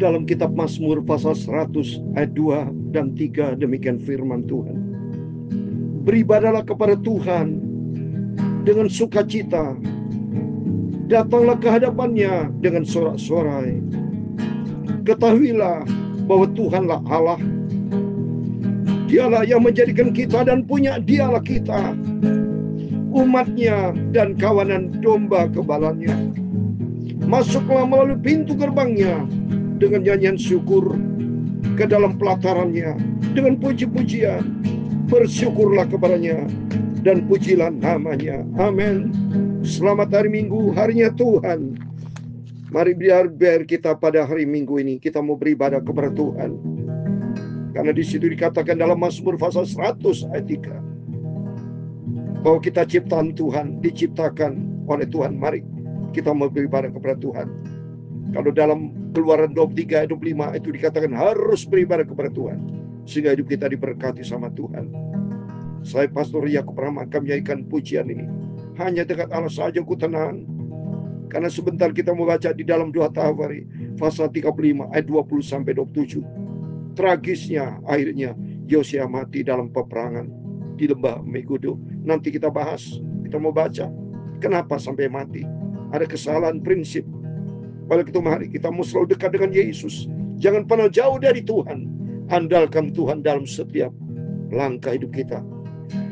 Dalam kitab Mazmur pasal 100 ayat 2 dan 3 demikian firman Tuhan. Beribadahlah kepada Tuhan dengan sukacita, datanglah ke hadapannya dengan sorak-sorai. Ketahuilah bahwa Tuhanlah Allah. Dialah yang menjadikan kita dan punya dialah kita, umatnya dan kawanan domba kebalannya. Masuklah melalui pintu gerbangnya dengan nyanyian syukur, ke dalam pelatarannya dengan puji-pujian. Bersyukurlah kepadanya dan pujilah namanya. Amin. Selamat hari Minggu, harinya Tuhan. Mari biar kita pada hari Minggu ini kita mau beribadah kepada Tuhan. Karena di situ dikatakan dalam Mazmur pasal 100 ayat 3 bahwa kita ciptaan Tuhan, diciptakan oleh Tuhan. Mari kita mau beribadah kepada Tuhan. Kalau dalam Keluaran 23 ayat 25 itu dikatakan harus beribadah kepada Tuhan, sehingga hidup kita diberkati sama Tuhan. Saya Pastor Yakub Rahman akan menyanyikan pujian ini. Hanya dekat Allah saja ku tenang. Karena sebentar kita membaca di dalam 2 Tawari pasal 35 ayat 20 sampai 27. Tragisnya akhirnya Yosia mati dalam peperangan di lembah Megido. Nanti kita bahas, kita mau baca kenapa sampai mati. Ada kesalahan prinsip. Oleh itu mari kita mau selalu dekat dengan Yesus. Jangan pernah jauh dari Tuhan. Andalkan Tuhan dalam setiap langkah hidup kita.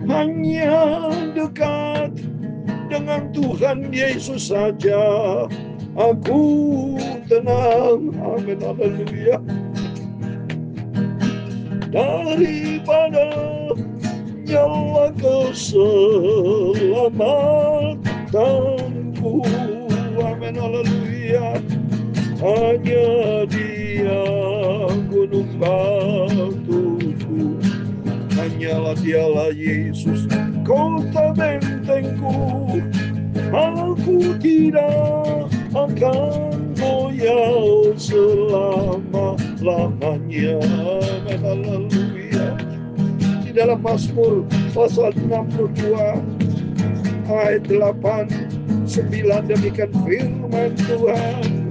Hanya dekat dengan Tuhan Yesus saja aku tenang. Amin, haleluya. Daripada nyawa keselamatanku. Amin, haleluya. Hanya Dia gunung batuku. Hanyalah Dialah Yesus, kota bentengku. Aku tidak akan goyah selama-lamanya. Haleluya. Di dalam Mazmur pasal 62 ayat 8, 9 demikian firman Tuhan.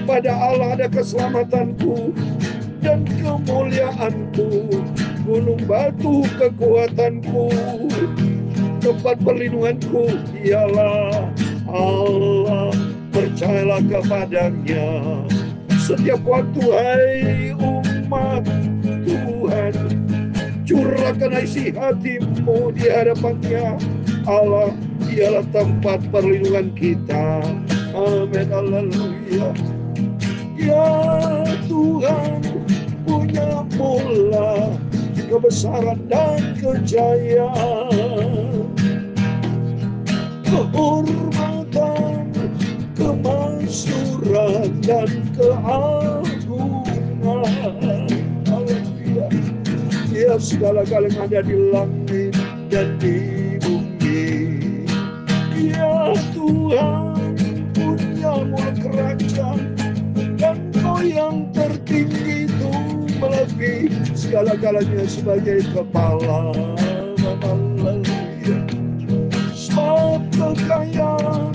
Pada Allah ada keselamatanku dan kemuliaanku, gunung batu kekuatanku, tempat perlindunganku. Dialah Allah, percayalah kepadanya setiap waktu. Hai umat Tuhan, curahkan isi hatimu di hadapannya. Allah, Dialah tempat perlindungan kita. Amin, haleluya. Ya Tuhan, punya mula kebesaran dan kejayaan, kehormatan, kemasyhuran dan keagungan. Haleluya. Ya segala-galanya yang ada di langit dan di bumi. Ya Tuhan, punya mula kerajaan, dan Kau yang tertinggi itu melebihi segala-galanya sebagai kepala. Haleluya. Sebab kekayaan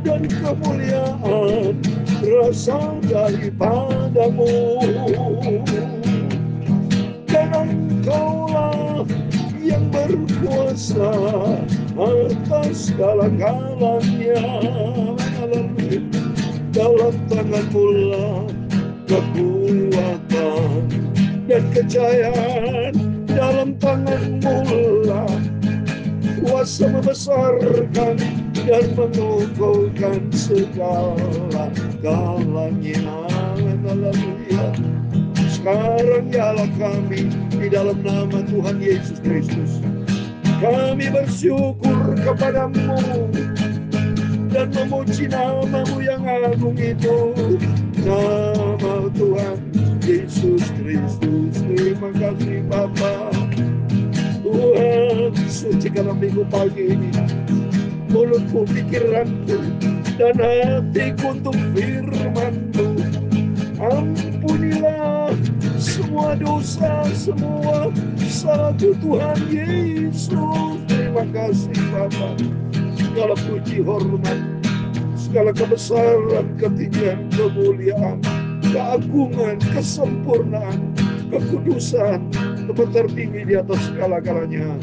dan kemuliaan berasal daripadamu, dan Engkaulah yang berkuasa atas segala-galanya. Haleluya. Dalam tangan-Mu lah kekuatan dan kejayaan, dalam tangan-Mu lah kuasa membesarkan dan mengukuhkan segala-galanya. Haleluya. Sekarang dialah kami di dalam nama Tuhan Yesus Kristus. Kami bersyukur kepada-Mu dan memuji nama-Mu yang agung itu, nama Tuhan Yesus Kristus. Terima kasih Bapa. Tuhan, sucikanlah minggu pagi ini mulutku, pikiranku, dan hatiku untuk firman-Mu. Ampunilah semua dosa, semua salahku Tuhan Yesus. Terima kasih Bapa. Segala puji hormat, segala kebesaran, ketinggian, kemuliaan, keagungan, kesempurnaan, kekudusan, tempat tertinggi di atas segala-galanya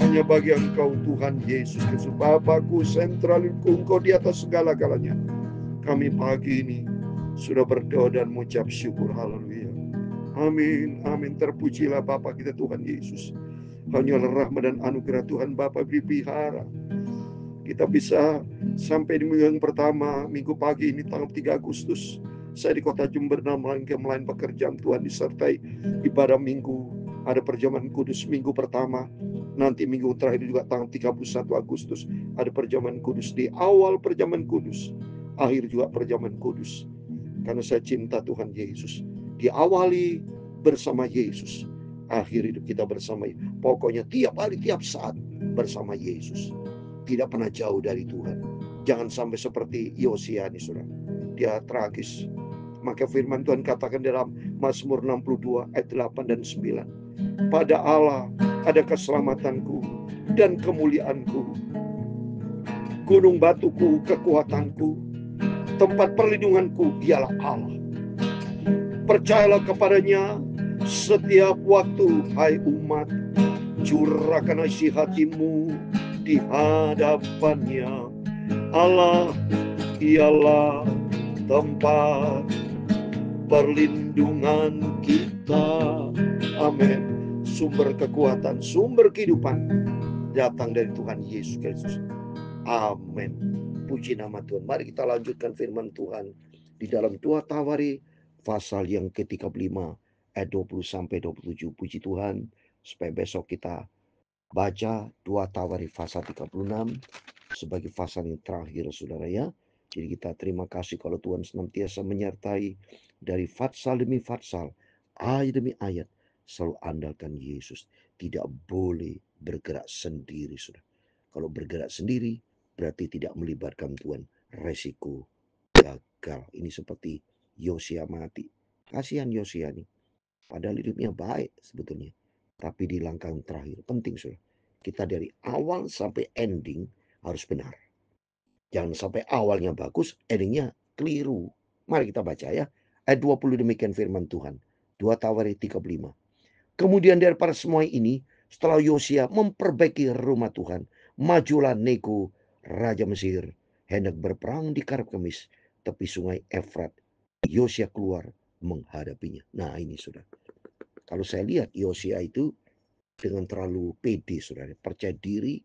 hanya bagi Engkau Tuhan Yesus Kristus. Bapakku, sentralku Engkau di atas segala-galanya. Kami pagi ini sudah berdoa dan mengucap syukur. Haleluya. Amin, amin. Terpujilah Bapa kita Tuhan Yesus. Hanyalah rahmat dan anugerah Tuhan Bapa dipelihara. Kita bisa sampai di minggu yang pertama, minggu pagi ini tanggal 3 Agustus. Saya di kota Jember dan melayani pekerjaan Tuhan disertai ibadah minggu. Ada perjamuan kudus minggu pertama. Nanti minggu terakhir juga tanggal 31 Agustus. Ada perjamuan kudus. Di awal perjamuan kudus, akhir juga perjamuan kudus. Karena saya cinta Tuhan Yesus. Diawali bersama Yesus, akhir hidup kita bersama. Pokoknya tiap hari, tiap saat bersama Yesus. Tidak pernah jauh dari Tuhan. Jangan sampai seperti Yosia ini, saudara. Dia tragis. Maka firman Tuhan katakan dalam Mazmur 62 ayat 8 dan 9. Pada Allah ada keselamatanku dan kemuliaanku. Gunung batuku, kekuatanku. Tempat perlindunganku ialah Allah. Percayalah kepadanya setiap waktu, hai umat. Curahkan isi hatimu di hadapannya. Allah ialah tempat perlindungan kita. Amin. Sumber kekuatan, sumber kehidupan datang dari Tuhan Yesus Kristus. Amin. Puji nama Tuhan. Mari kita lanjutkan firman Tuhan di dalam 2 Tawari pasal yang ke-35 ayat 20 sampai 27. Puji Tuhan, supaya besok kita baca 2 Tawari pasal 36 sebagai pasal yang terakhir, saudara ya. Jadi kita terima kasih kalau Tuhan senantiasa menyertai dari pasal demi pasal, ayat demi ayat, selalu andalkan Yesus. Tidak boleh bergerak sendiri, saudara. Kalau bergerak sendiri berarti tidak melibatkan Tuhan, resiko gagal. Ini seperti Yosia mati. Kasihan Yosia nih. Padahal hidupnya baik sebetulnya. Tapi di langkah yang terakhir, penting saudara. Kita dari awal sampai ending harus benar. Jangan sampai awalnya bagus, endingnya keliru. Mari kita baca ya. Ayat 20 demikian firman Tuhan. 2 Tawari 35. Kemudian daripada semua ini, setelah Yosia memperbaiki rumah Tuhan, majulah Neko, Raja Mesir, hendak berperang di Karkemis, tepi sungai Efrat. Yosia keluar menghadapinya. Nah ini saudara. Kalau saya lihat Yosia itu dengan terlalu pede, saudara, percaya diri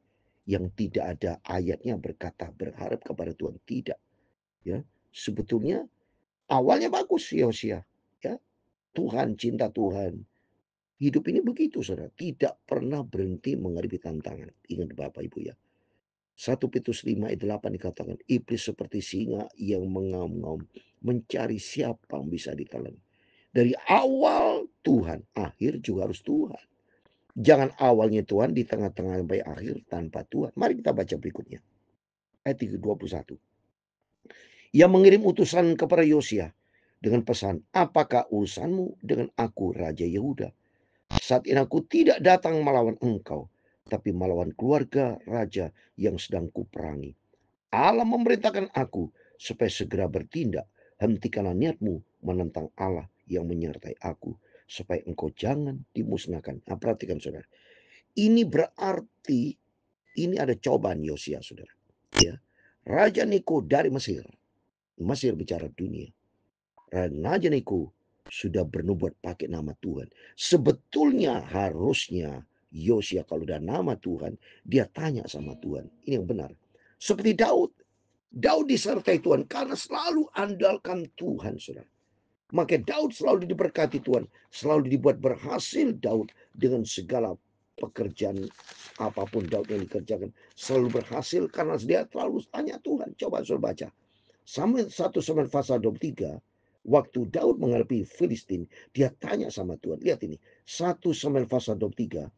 yang tidak ada ayatnya berkata berharap kepada Tuhan, tidak. Ya, sebetulnya awalnya bagus Yosia, ya. Tuhan, cinta Tuhan. Hidup ini begitu, saudara, tidak pernah berhenti menghadapi tantangan. Ingat Bapak Ibu ya. 1 Petrus 5 ayat 8 dikatakan, iblis seperti singa yang mengaum-ngaum, mencari siapa yang bisa ditelan. Dari awal Tuhan, akhir juga harus Tuhan. Jangan awalnya Tuhan, di tengah-tengah sampai akhir tanpa Tuhan. Mari kita baca berikutnya. Ayat 21. Ia mengirim utusan kepada Yosia dengan pesan, apakah urusanmu dengan aku Raja Yehuda? Saat ini aku tidak datang melawan engkau, tapi melawan keluarga raja yang sedang kuperangi. Allah memerintahkan aku supaya segera bertindak. Hentikanlah niatmu menentang Allah yang menyertai aku, supaya engkau jangan dimusnahkan. Nah, perhatikan saudara. Ini berarti ini ada cobaan Yosia, saudara. Ya. Raja Neko dari Mesir. Mesir bicara dunia. Raja Neko sudah bernubuat pakai nama Tuhan. Sebetulnya harusnya Yosia kalau udah nama Tuhan, dia tanya sama Tuhan. Ini yang benar. Seperti Daud. Daud disertai Tuhan karena selalu andalkan Tuhan, saudara. Maka Daud selalu diberkati Tuhan. Selalu dibuat berhasil Daud dengan segala pekerjaan apapun Daud yang dikerjakan. Selalu berhasil karena dia selalu tanya Tuhan. Coba saudara baca. Sampai 1 Samuel pasal 23. Waktu Daud menghadapi Filistin. Dia tanya sama Tuhan. Lihat ini. 1 Samuel pasal 23.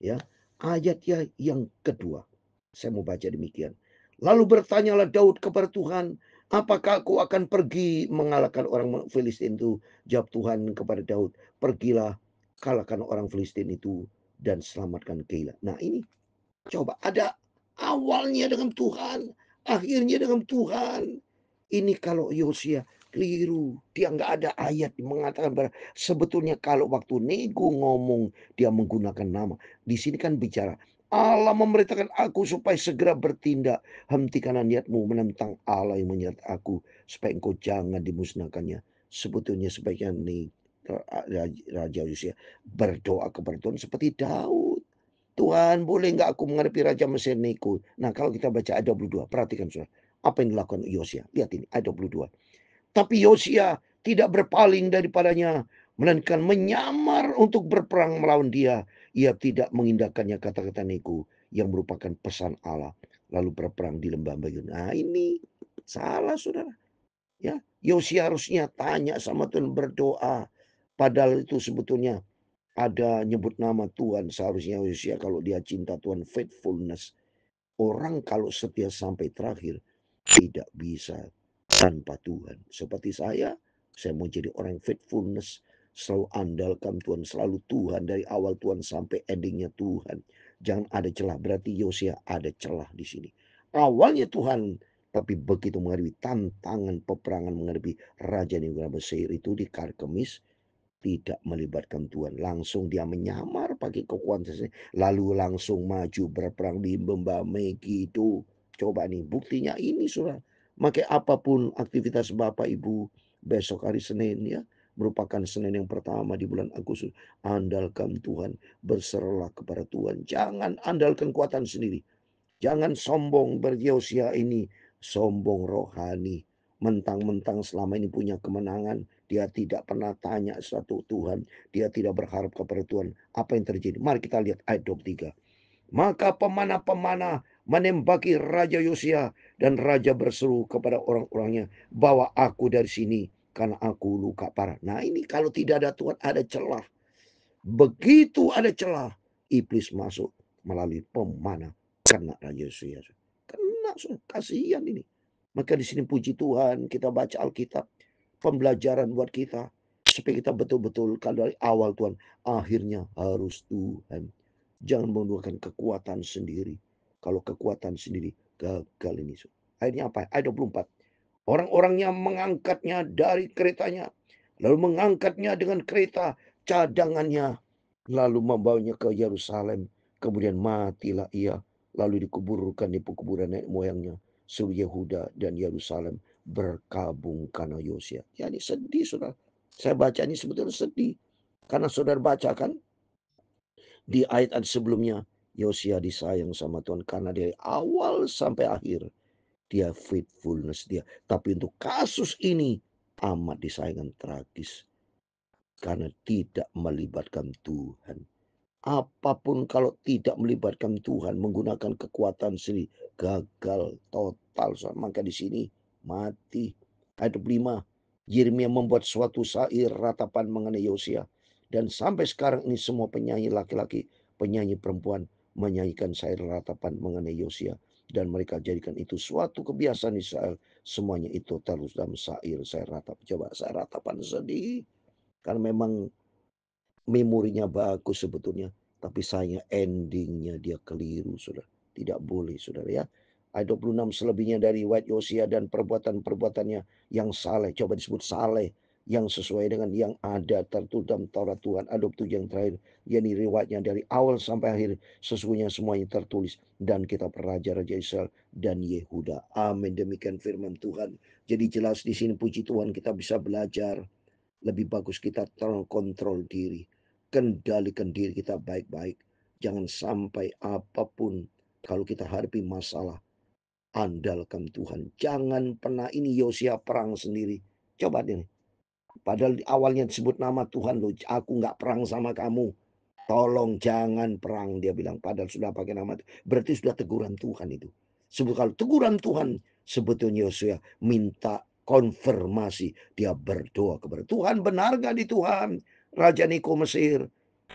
Ya, ayatnya yang kedua. Saya mau baca demikian. Lalu bertanyalah Daud kepada Tuhan, apakah aku akan pergi mengalahkan orang Filistin itu? Jawab Tuhan kepada Daud, pergilah kalahkan orang Filistin itu dan selamatkan Keila. Nah ini coba ada awalnya dengan Tuhan, akhirnya dengan Tuhan. Ini kalau Yosia keliru. Dia nggak ada ayat yang mengatakan bahwa sebetulnya kalau waktu nego ngomong dia menggunakan nama. Di sini kan bicara Allah memerintahkan aku supaya segera bertindak. Hentikanlah niatmu menentang Allah yang menyertai aku supaya engkau jangan dimusnahkannya. Sebetulnya sebaiknya nih Raja Yosia berdoa kepada Tuhan seperti Daud. Tuhan, boleh nggak aku menghadapi Raja Mesir Neko? Nah, kalau kita baca ayat 22, perhatikan saudara. Apa yang dilakukan Yosia? Lihat ini, ayat 22. Tapi Yosia tidak berpaling daripadanya, melainkan menyamar untuk berperang melawan dia. Ia tidak mengindahkannya kata-kata Neko yang merupakan pesan Allah. Lalu berperang di lembah Bayun. Nah, ini salah saudara. Ya, Yosia harusnya tanya sama Tuhan, berdoa. Padahal itu sebetulnya ada nyebut nama Tuhan. Seharusnya Yosia kalau dia cinta Tuhan, faithfulness. Orang kalau setia sampai terakhir tidak bisa tanpa Tuhan. Seperti saya mau jadi orang yang faithfulness. Selalu andalkan Tuhan, selalu Tuhan. Dari awal Tuhan sampai endingnya Tuhan. Jangan ada celah, berarti Yosia ada celah di sini. Awalnya Tuhan, tapi begitu menghadapi tantangan peperangan menghadapi Raja Negara Mesir itu di Karkemis, tidak melibatkan Tuhan. Langsung dia menyamar pakai kekuatan. Lalu langsung maju berperang di lembah Megido. Coba nih buktinya ini saudara. Maka apapun aktivitas Bapak Ibu besok hari Senin ya. Merupakan Senin yang pertama di bulan Agustus. Andalkan Tuhan. Berserahlah kepada Tuhan. Jangan andalkan kekuatan sendiri. Jangan sombong beryosia ini. Sombong rohani. Mentang-mentang selama ini punya kemenangan. Dia tidak pernah tanya satu Tuhan. Dia tidak berharap kepada Tuhan. Apa yang terjadi? Mari kita lihat ayat 23. Maka pemanah-pemanah menembaki Raja Yosia. Dan Raja berseru kepada orang-orangnya. Bawa aku dari sini. Karena aku luka parah. Nah ini kalau tidak ada Tuhan ada celah. Begitu ada celah. Iblis masuk melalui pemanah. Kena Raja Yosia. Kena, kasihan ini. Maka di sini puji Tuhan kita baca Alkitab. Pembelajaran buat kita. Supaya kita betul-betul kalau dari awal Tuhan. Akhirnya harus Tuhan. Jangan menggunakan kekuatan sendiri. Kalau kekuatan sendiri gagal ini. Akhirnya apa? Ayat 24. Orang-orangnya mengangkatnya dari keretanya. Lalu mengangkatnya dengan kereta cadangannya. Lalu membawanya ke Yerusalem. Kemudian matilah ia. Lalu dikuburkan di pekuburan nenek moyangnya. Seluruh Yehuda dan Yerusalem berkabung karena Yosia. Ya ini sedih saudara. Saya baca ini sebetulnya sedih. Karena saudara baca kan di ayat-ayat sebelumnya. Yosia disayang sama Tuhan karena dari awal sampai akhir dia faithfulness dia. Tapi untuk kasus ini amat disayangkan tragis. Karena tidak melibatkan Tuhan. Apapun kalau tidak melibatkan Tuhan, menggunakan kekuatan sendiri, gagal total. Maka di sini mati. Ayat 5, Yeremia membuat suatu syair ratapan mengenai Yosia. Dan sampai sekarang ini semua penyanyi laki-laki, penyanyi perempuan menyanyikan syair ratapan mengenai Yosia. Dan mereka jadikan itu suatu kebiasaan Israel. Semuanya itu terus dalam syair ratap. Coba syair ratapan sedih. Karena memang memorinya bagus sebetulnya. Tapi sayangnya endingnya dia keliru, saudara. Tidak boleh, saudara ya. Ayat 26 selebihnya dari riwayat Yosia dan perbuatan-perbuatannya yang saleh. Coba disebut saleh. Yang sesuai dengan yang ada tertulis dalam Taurat Tuhan. Ada 7 yang terakhir. Yakni riwayatnya dari awal sampai akhir. Sesungguhnya semuanya tertulis. Dan kita Raja-Raja Israel dan Yehuda. Amin. Demikian firman Tuhan. Jadi jelas di sini puji Tuhan kita bisa belajar. Lebih bagus kita terkontrol diri. Kendalikan diri kita baik-baik. Jangan sampai apapun kalau kita hadapi masalah, andalkan Tuhan. Jangan pernah ini Yosia perang sendiri. Coba deh. Padahal awalnya disebut nama Tuhan loh. Aku nggak perang sama kamu. Tolong jangan perang dia bilang. Padahal sudah pakai nama. Berarti sudah teguran Tuhan itu. Sebab kalau teguran Tuhan sebetulnya Yosia minta konfirmasi. Dia berdoa kepada Tuhan. Benar gak di Tuhan? Raja Niko Mesir.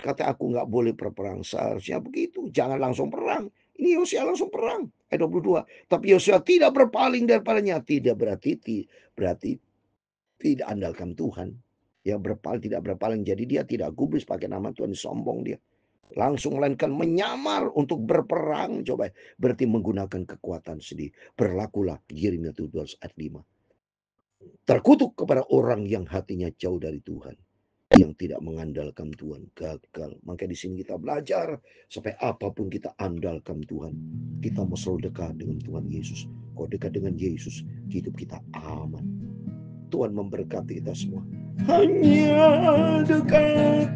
Kata aku nggak boleh berperang. Seharusnya begitu. Jangan langsung perang. Ini Yosia langsung perang. Ayat 22. Tapi Yosia tidak berpaling daripadanya. Tidak berarti tidak andalkan Tuhan. Ya berpaling tidak berpaling. Jadi dia tidak gubris pakai nama Tuhan. Sombong dia. Langsung melainkan menyamar untuk berperang. Coba berarti menggunakan kekuatan sendiri. Berlakulah Yeremia 17 ayat 5. Terkutuk kepada orang yang hatinya jauh dari Tuhan, yang tidak mengandalkan Tuhan, gagal. Maka di sini kita belajar sampai apapun kita andalkan Tuhan, kita mau selalu dekat dengan Tuhan Yesus. Kalau dekat dengan Yesus, hidup kita aman. Tuhan memberkati kita semua. Hanya dekat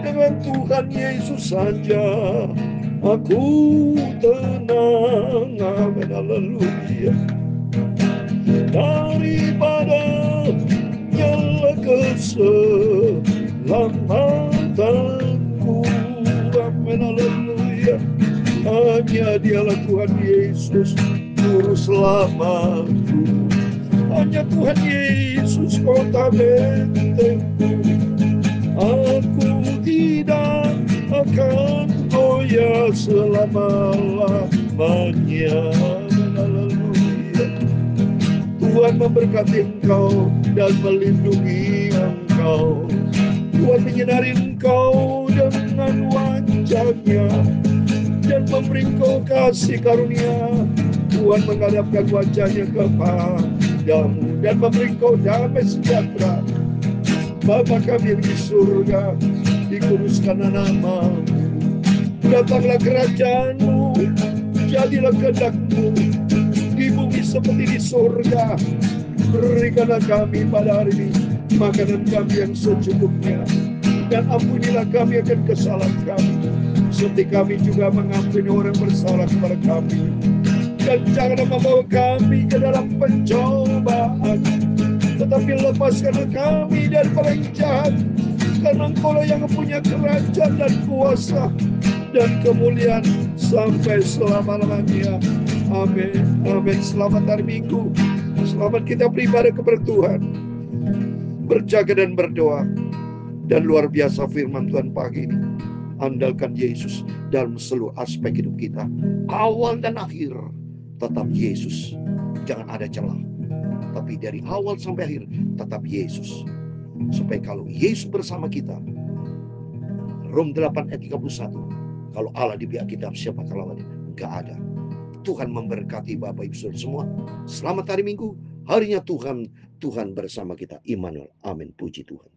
dengan Tuhan Yesus saja aku tenang. Amin, haleluya. Daripada nyala keselamatanku. Amin, haleluya. Hanya Dialah Tuhan Yesus juru selamatku. Hanya Tuhan Yesus kota bentengku. Aku tidak akan goyah selama-lamanya. Haleluya. Tuhan memberkati engkau dan melindungi engkau. Tuhan menyinari engkau dengan wajah-Nya dan memberi engkau kasih karunia. Tuhan menghadapkan wajah-Nya kepadamu dan memberi engkau damai sejahtera. Bapa kami yang di surga, dikuduskanlah nama-Mu. Datanglah kerajaan-Mu, jadilah kehendak-Mu di bumi seperti di surga. Berikanlah kami pada hari ini makanan kami yang secukupnya, dan ampunilah kami akan kesalahan kami, seperti kami juga mengampuni orang bersalah kepada kami. Dan janganlah membawa kami ke dalam pencobaan, tetapi lepaskanlah kami daripada yang jahat, karena Engkau yang mempunyai kerajaan dan kuasa dan kemuliaan sampai selama-lamanya. Amin. Amin. Selamat hari Minggu. Selamat kita beribadah kepada Tuhan, berjaga dan berdoa. Dan luar biasa firman Tuhan pagi ini, andalkan Yesus dalam seluruh aspek hidup kita. Awal dan akhir tetap Yesus. Jangan ada celah. Tapi dari awal sampai akhir tetap Yesus. Supaya kalau Yesus bersama kita, Rom 8 ayat 31, kalau Allah di pihak kita, siapa lawannya? Gak ada. Tuhan memberkati Bapak Ibu Saudara semua. Selamat hari Minggu. Harinya Tuhan bersama kita. Immanuel. Amin. Puji Tuhan.